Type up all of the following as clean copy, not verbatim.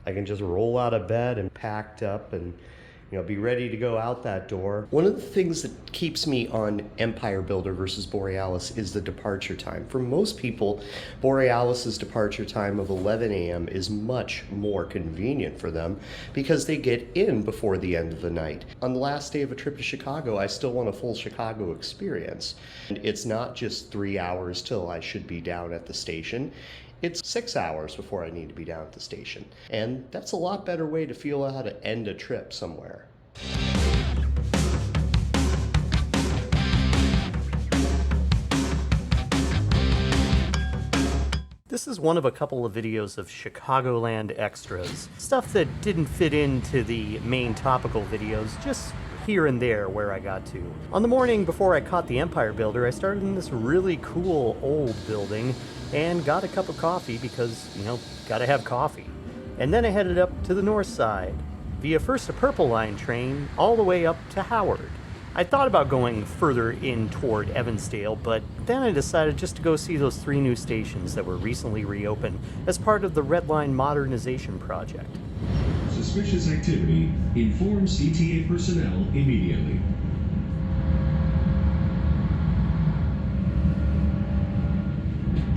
I can just roll out of bed and packed up and be ready to go out that door. One of the things that keeps me on Empire Builder versus Borealis is the departure time. For most people, Borealis's departure time of 11 a.m. is much more convenient for them because they get in before the end of the night. On the last day of a trip to Chicago, I still want a full Chicago experience. And it's not just 3 hours till I should be down at the station. It's 6 hours before I need to be down at the station. And that's a lot better way to feel how to end a trip somewhere. This is one of a couple of videos of Chicagoland extras. Stuff that didn't fit into the main topical videos, just here and there where I got to. On the morning before I caught the Empire Builder, I started in this really cool old building and got a cup of coffee because, gotta have coffee. And then I headed up to the north side, via first a Purple Line train, all the way up to Howard. I thought about going further in toward Evansdale, but then I decided just to go see those 3 new stations that were recently reopened as part of the Red Line Modernization Project. Suspicious activity. Inform CTA personnel immediately.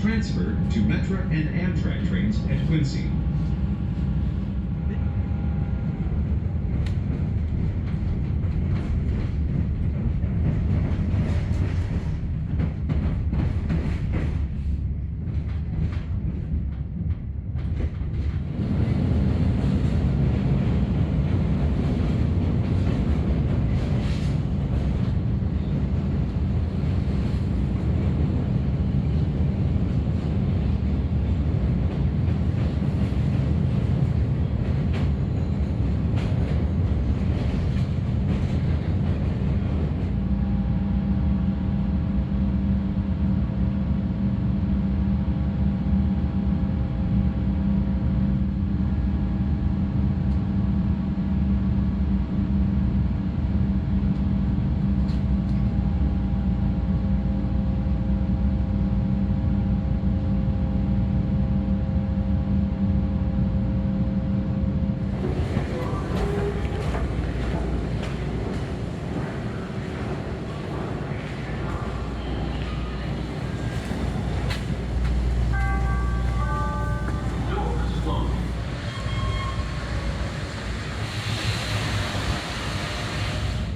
Transfer to Metra and Amtrak trains at Quincy.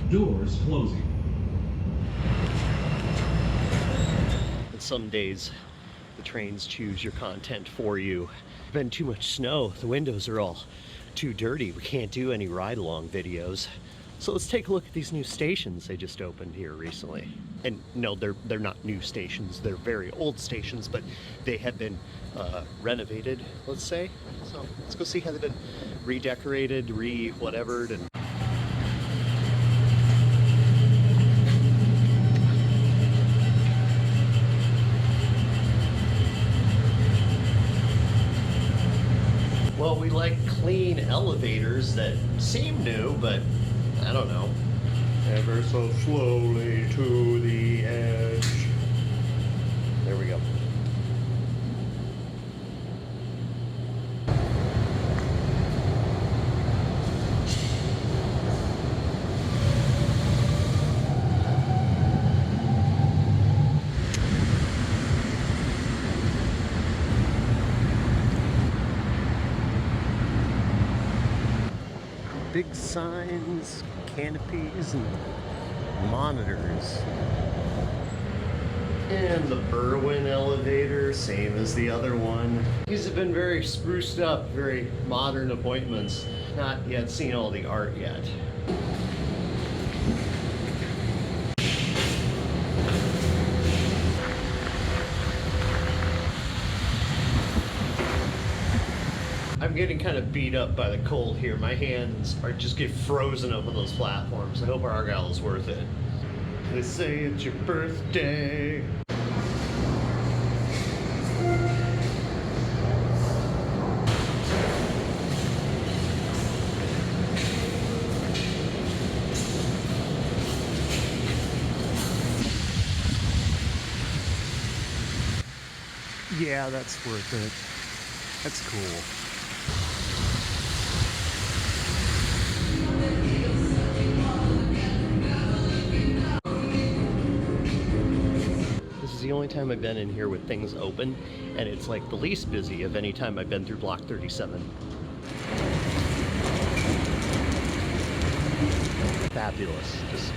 Doors closing. And some days the trains choose your content for you. Been too much snow, the windows are all too dirty. We can't do any ride-along videos. So let's take a look at these new stations they just opened here recently. And no, they're not new stations, they're very old stations, but they have been renovated, let's say. So let's go see how they've been redecorated, whatevered, and well, we like clean elevators that seem new, but I don't know. Ever so slowly to the edge. There we go. Big signs, canopies, and monitors. And the Berwyn elevator, same as the other one. These have been very spruced up, very modern appointments. Not yet seen all the art yet. I'm getting kind of beat up by the cold here. My hands are just get frozen up on those platforms. I hope our Argyle is worth it. They say it's your birthday. Yeah, that's worth it. That's cool. only time I've been in here with things open, and it's like the least busy of any time I've been through Block 37. Fabulous, just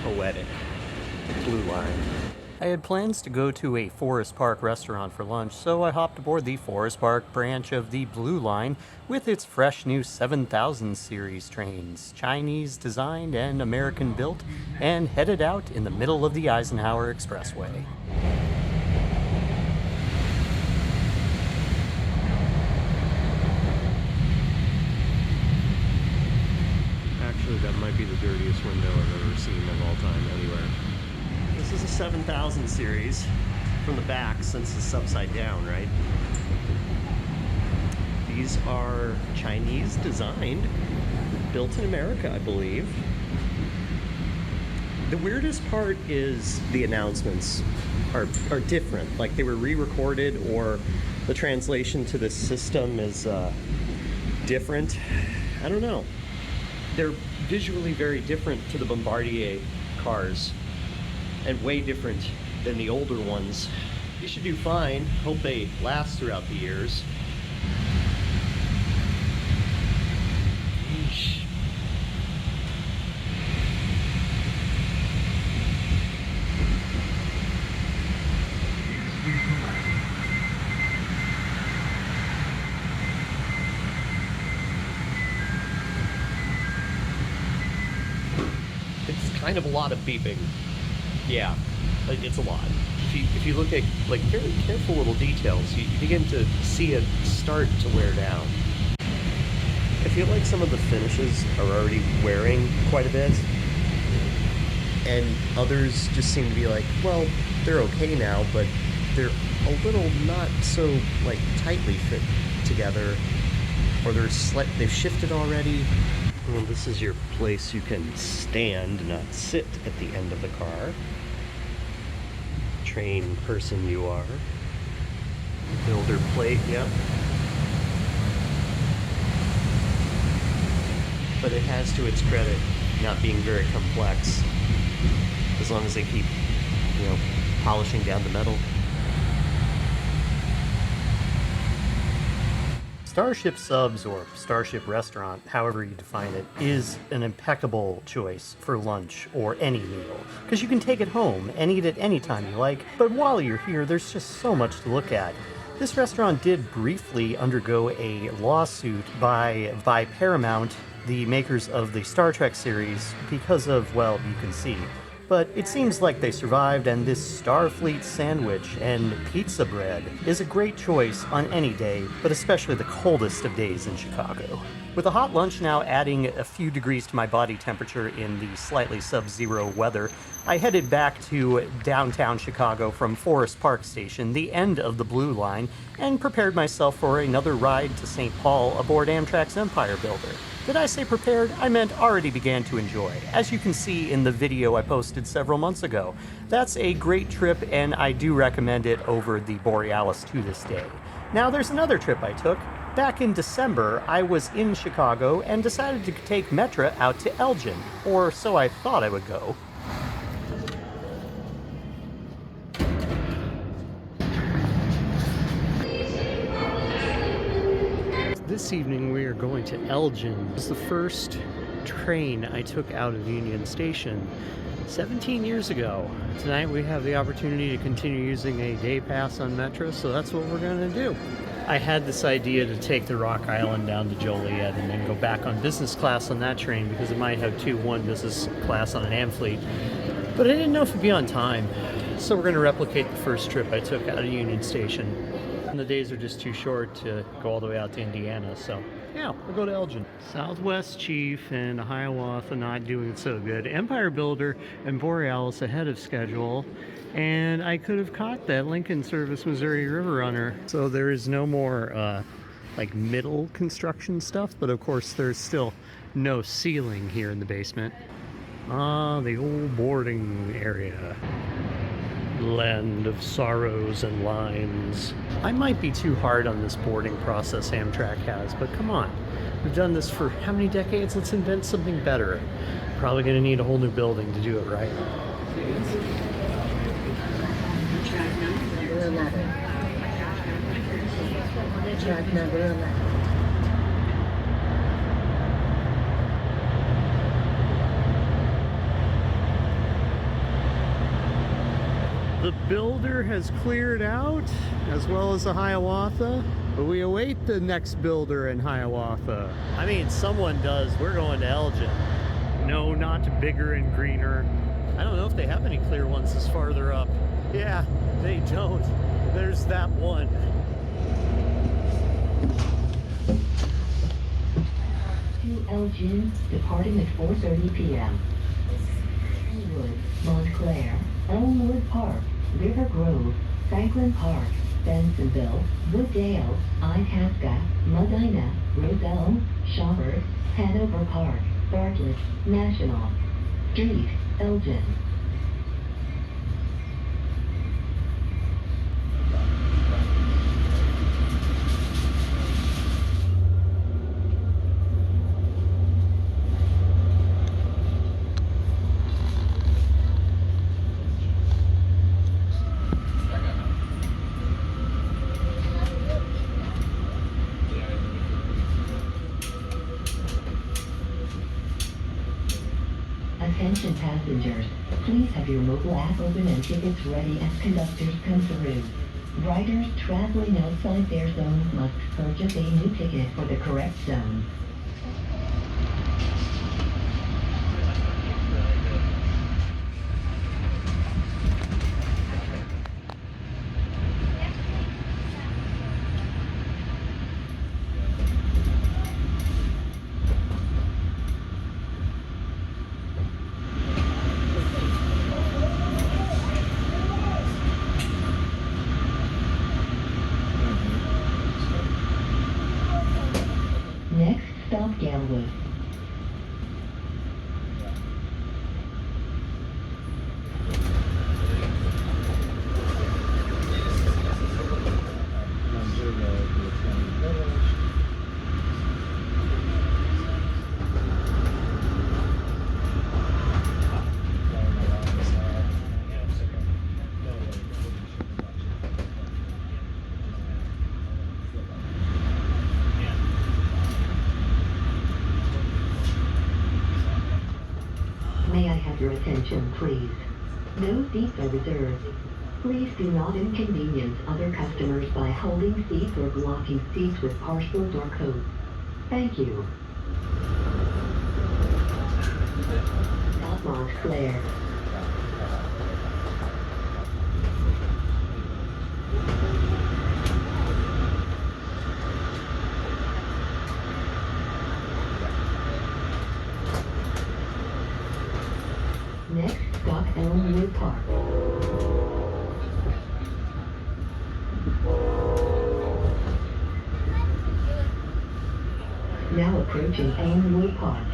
poetic. Blue line. I had plans to go to a Forest Park restaurant for lunch, so I hopped aboard the Forest Park branch of the Blue Line with its fresh new 7000 series trains, Chinese designed and American built, and headed out in the middle of the Eisenhower Expressway. Actually, that might be the dirtiest window I've ever seen of all time anywhere. This is a 7000 series from the back, since it's upside down, right? These are Chinese designed, built in America, I believe. The weirdest part is the announcements are different. Like they were re-recorded, or the translation to this system is different. I don't know. They're visually very different to the Bombardier cars, and way different than the older ones. They should do fine. Hope they last throughout the years. Yeesh. It's kind of a lot of beeping. Yeah, it's a lot. If you look at like very careful little details, you begin to see it start to wear down. I feel like some of the finishes are already wearing quite a bit, and others just seem to be like, well, they're okay now, but they're a little not so like tightly fit together, or they've shifted already. Well, this is your place you can stand, not sit at the end of the car. Train person you are. Builder plate, yep. But it has to its credit not being very complex, as long as they keep, polishing down the metal. Starship Subs, or Starship Restaurant, however you define it, is an impeccable choice for lunch or any meal, because you can take it home and eat it anytime you like, but while you're here, there's just so much to look at. This restaurant did briefly undergo a lawsuit by Paramount, the makers of the Star Trek series, because of, well, you can see. But it seems like they survived, and this Starfleet sandwich and pizza bread is a great choice on any day, but especially the coldest of days in Chicago. With a hot lunch now adding a few degrees to my body temperature in the slightly sub-zero weather, I headed back to downtown Chicago from Forest Park Station, the end of the Blue Line, and prepared myself for another ride to St. Paul aboard Amtrak's Empire Builder. Did I say prepared? I meant already began to enjoy, as you can see in the video I posted several months ago. That's a great trip, and I do recommend it over the Borealis to this day. Now there's another trip I took. Back in December, I was in Chicago and decided to take Metra out to Elgin, or so I thought I would go. This evening we are going to Elgin. It was the first train I took out of Union Station 17 years ago. Tonight we have the opportunity to continue using a day pass on Metra, so that's what we're going to do. I had this idea to take the Rock Island down to Joliet and then go back on business class on that train, because it might have one business class on an Amfleet, but I didn't know if it'd be on time. So we're going to replicate the first trip I took out of Union Station. And the days are just too short to go all the way out to Indiana, so yeah, we'll go to Elgin. Southwest Chief and Hiawatha not doing so good. Empire Builder and Borealis ahead of schedule, and I could have caught that Lincoln Service Missouri River Runner. So there is no more like middle construction stuff, but of course there's still no ceiling here in the basement. The old boarding area. Land of sorrows and lines. I might be too hard on this boarding process Amtrak has, but come on. We've done this for how many decades? Let's invent something better. Probably gonna need a whole new building to do it right. 11. Track number 11. The builder has cleared out, as well as the Hiawatha, but we await the next builder in Hiawatha. I mean, someone does. We're going to Elgin. No, not bigger and greener. I don't know if they have any clear ones this farther up. Yeah, they don't. There's that one. To Elgin, departing at 4:30 p.m. Elmwood, Montclair, Elmwood Park, River Grove, Franklin Park, Bensonville, Wooddale, Itasca, Medina, Rose Elm, Shoppers, Hanover Park, Bartlett, National Street, Elgin. Attention passengers, please have your mobile app open and tickets ready as conductors come through. Riders traveling outside their zones must purchase a new ticket for the correct zone. Next stop, Galwood. May I have your attention, please? No seats are reserved. Please do not inconvenience other customers by holding seats or blocking seats with parcels or coats. Thank you. Stop Montclair. Next stop, Elmwood Park. Now approaching Elmwood Park.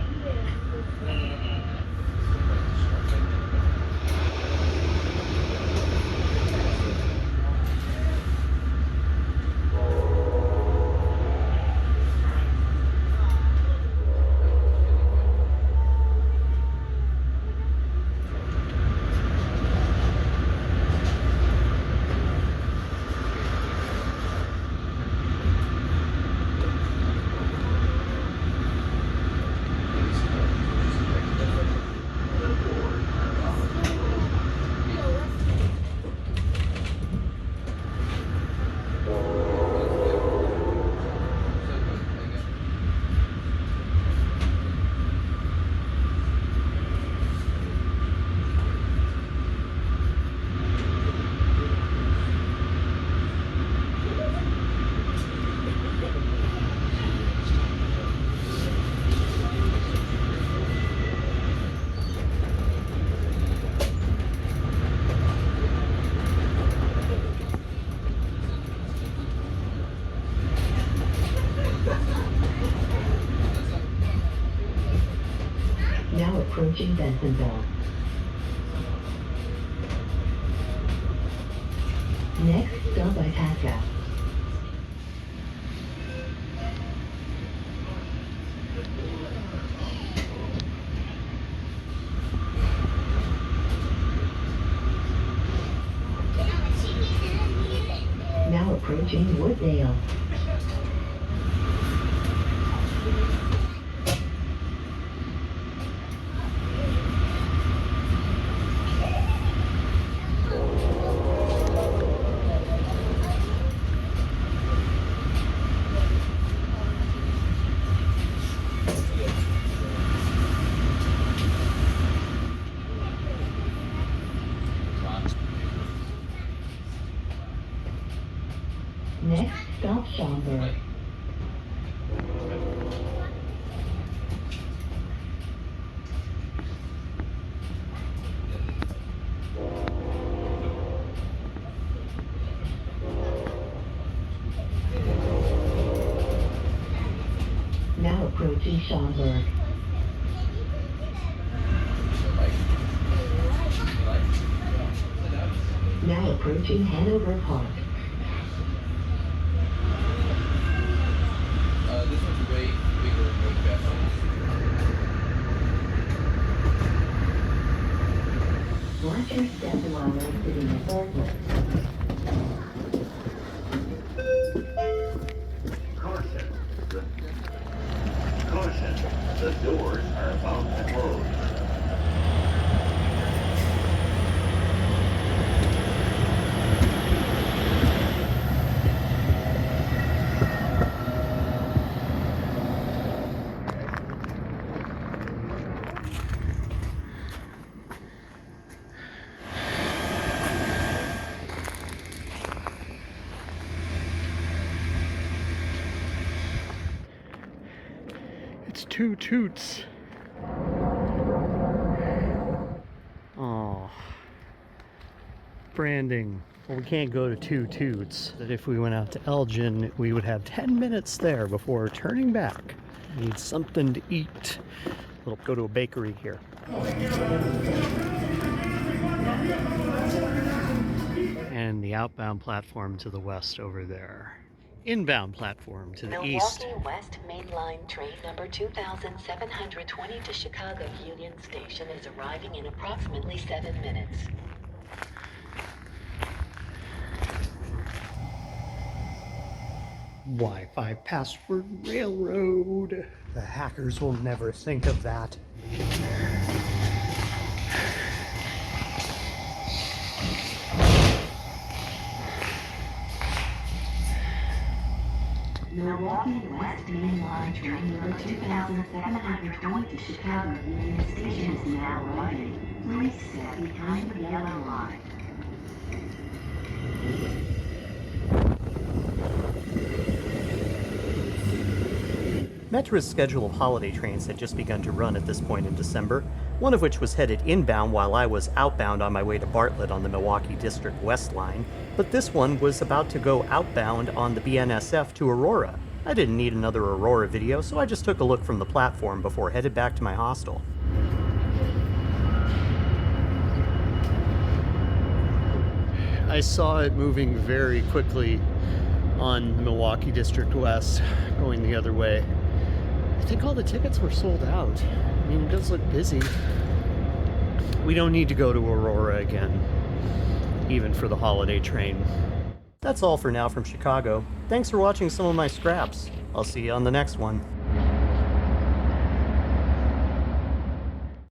Now approaching Bensonville. Next stop, Itasca. Dale. Next stop, Schaumburg. Now approaching Schaumburg. Now approaching Hanover Park. This one's way bigger and way faster. Watch your step while exiting the forklift. Caution, the doors are about to close. It's two toots. Oh, branding. Well, we can't go to two toots. That if we went out to Elgin, we would have 10 minutes there before turning back. Need something to eat. We'll go to a bakery here. And the outbound platform to the west over there. Inbound platform to the east. Milwaukee West Main Line train number 2720 to Chicago Union Station is arriving in approximately 7 minutes. Wi-Fi password railroad. The hackers will never think of that. Milwaukee West Main Line train number 2720 to Chicago Union Station is now arriving. Please step behind the yellow line. Metra's schedule of holiday trains had just begun to run at this point in December, one of which was headed inbound while I was outbound on my way to Bartlett on the Milwaukee District West Line, but this one was about to go outbound on the BNSF to Aurora. I didn't need another Aurora video, so I just took a look from the platform before headed back to my hostel. I saw it moving very quickly on Milwaukee District West, going the other way. I think all the tickets were sold out. I mean, it does look busy. We don't need to go to Aurora again, even for the holiday train. That's all for now from Chicago. Thanks for watching some of my scraps. I'll see you on the next one.